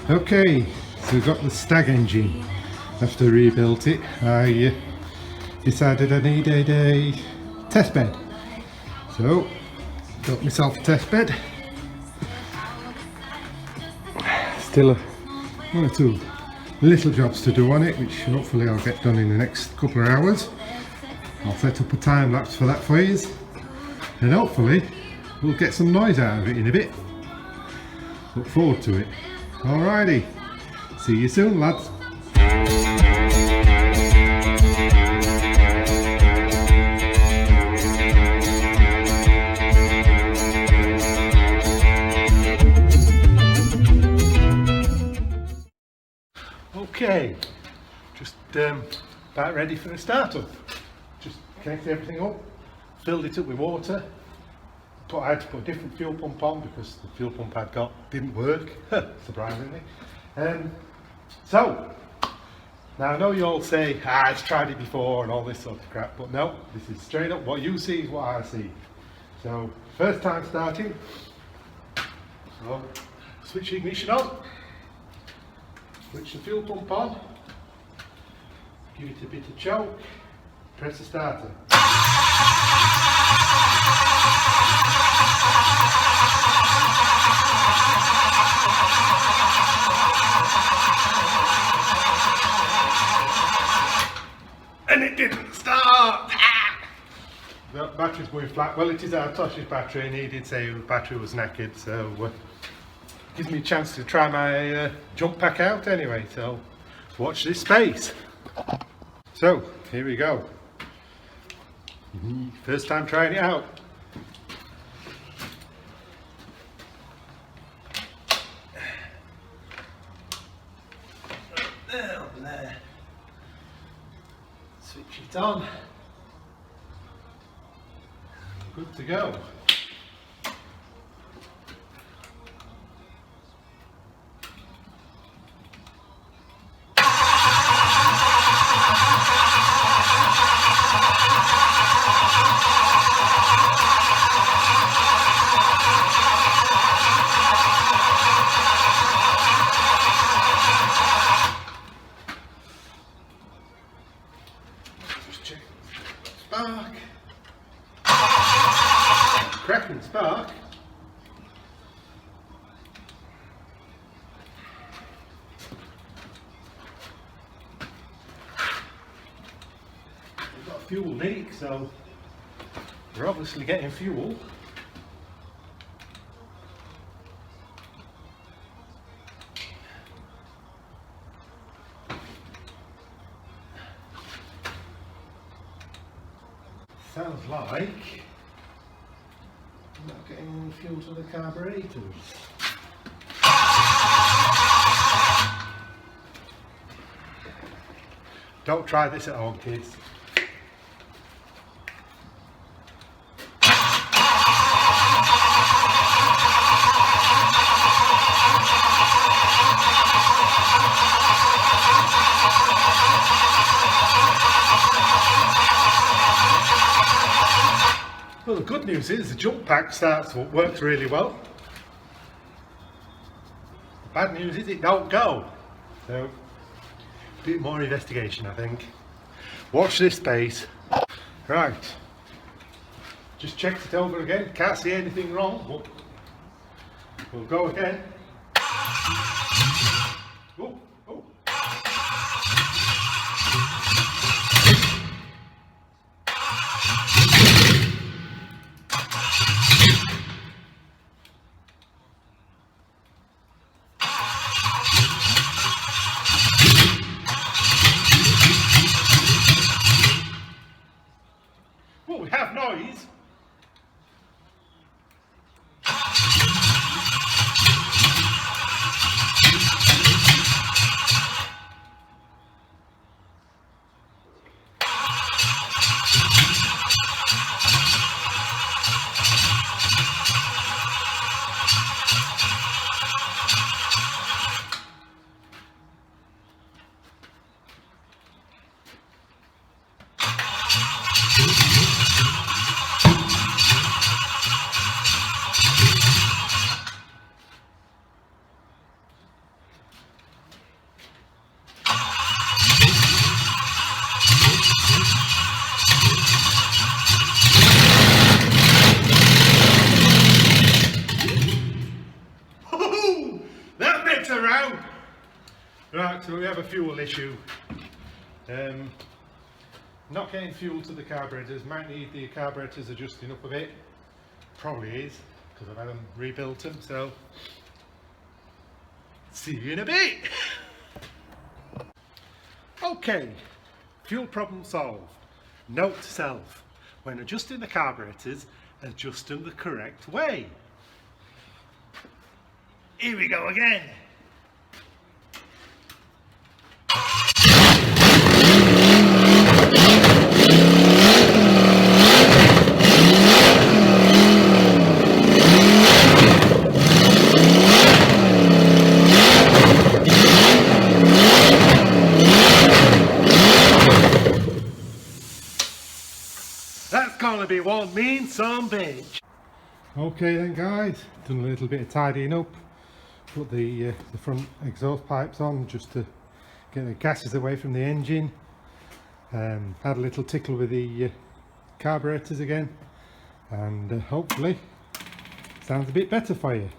Okay, so we've got the Stag engine. After I rebuilt it, I decided I needed a test bed. So, got myself a test bed. Still one or two little jobs to do on it, which hopefully I'll get done in the next couple of hours. I'll set up a time lapse for that for you, and hopefully we'll get some noise out of it in a bit. Look forward to it. Alrighty, see you soon, lads. Okay, just about ready for a startup. Just connected everything up, filled it up with water. I had to put a different fuel pump on because the fuel pump I'd got didn't work, surprisingly. So, now I know you all say, I've tried it before and all this sort of crap, but no, this is straight up what you see is what I see. So, first time starting, so switch the ignition on, switch the fuel pump on, give it a bit of choke, press the starter. And it didn't start! The battery's going flat. Well, it is our Tosh's battery, and he did say the battery was knackered, so gives me a chance to try my jump pack out anyway, so watch this space. So, here we go. First time trying it out. There. Switch it on. Good to go. Spark. Cracking spark. We've got a fuel leak, so we're obviously getting fuel. Sounds like I'm not getting any fuel to the carburetors. Don't try this at home, kids. Well, the good news is the jump pack works really well. The bad news is it don't go. So, a bit more investigation, I think. Watch this space. Right. Just checked it over again. Can't see anything wrong, but we'll go again. Oh, oh. Well, we have noise. brakes around. Right, so we have a fuel issue. Not getting fuel to the carburetors. Might need the carburetors adjusting up a bit. Probably is, because I've had them rebuilt them, so see you in a bit. Okay, fuel problem solved. Note to self, when adjusting the carburetors, adjust them the correct way. Here we go again. That's gonna be one mean some bitch. Okay then guys, done a little bit of tidying up. Put the front exhaust pipes on just to get the gases away from the engine. Had a little tickle with the carburetors again, and hopefully sounds a bit better for you.